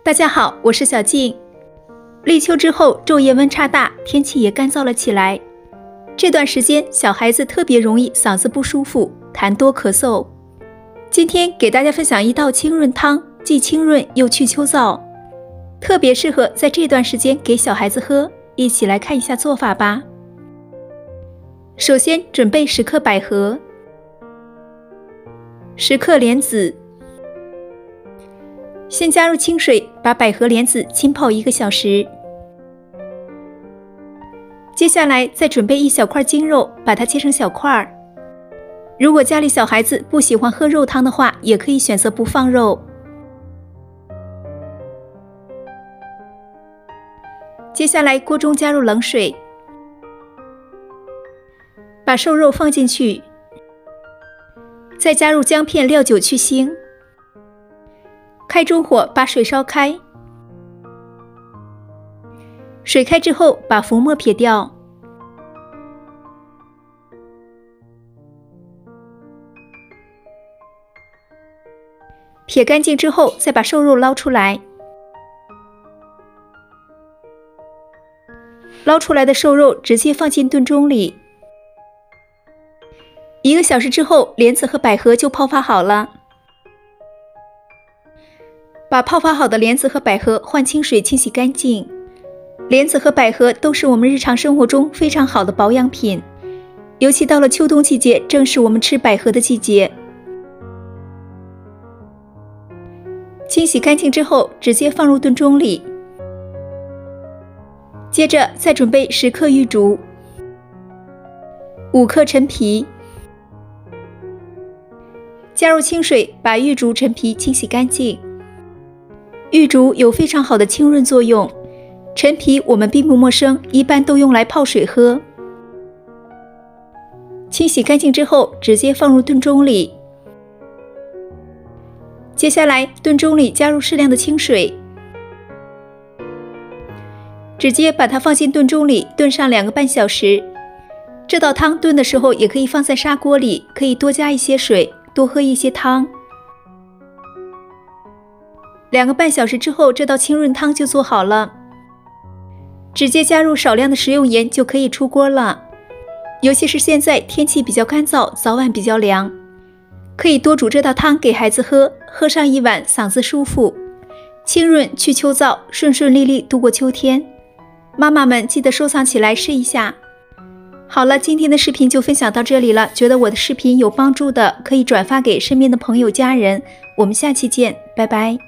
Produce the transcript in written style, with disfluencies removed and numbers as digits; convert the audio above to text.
大家好，我是小静。立秋之后，昼夜温差大，天气也干燥了起来。这段时间，小孩子特别容易嗓子不舒服，痰多咳嗽。今天给大家分享一道清润汤，既清润又去秋燥，特别适合在这段时间给小孩子喝。一起来看一下做法吧。首先准备10克百合，10克莲子。先加入清水，把百合莲子浸泡1个小时。接下来再准备1小块精肉，把它切成小块。如果家里小孩子不喜欢喝肉汤的话，也可以选择不放肉。接下来锅中加入冷水，把瘦肉放进去，再加入姜片、料酒去腥。开中火把水烧开，水开之后把浮沫撇掉，撇干净之后再把瘦肉捞出来。捞出来的瘦肉直接放进炖盅里。1个小时之后，莲子和百合就泡发好了。把泡发好的莲子和百合换清水清洗干净。莲子和百合都是我们日常生活中非常好的保养品，尤其到了秋冬季节，正是我们吃百合的季节。清洗干净之后，直接放入炖盅里。接着再准备10克玉竹、5克陈皮，加入清水，把玉竹、陈皮清洗干净。玉竹有非常好的清润作用，陈皮我们并不陌生，一般都用来泡水喝。清洗干净之后，直接放入炖盅里。接下来炖盅里加入适量的清水，直接把它放进炖盅里炖上2个半小时。这道汤炖的时候也可以放在砂锅里，可以多加一些水，多喝一些汤。2个半小时之后，这道清润汤就做好了。直接加入少量的食用盐就可以出锅了。尤其是现在天气比较干燥，早晚比较凉，可以多煮这道汤给孩子喝，喝上1碗嗓子舒服，清润去秋燥，顺顺利利度过秋天。妈妈们记得收藏起来试一下。好了，今天的视频就分享到这里了，觉得我的视频有帮助的，可以转发给身边的朋友家人。我们下期见，拜拜。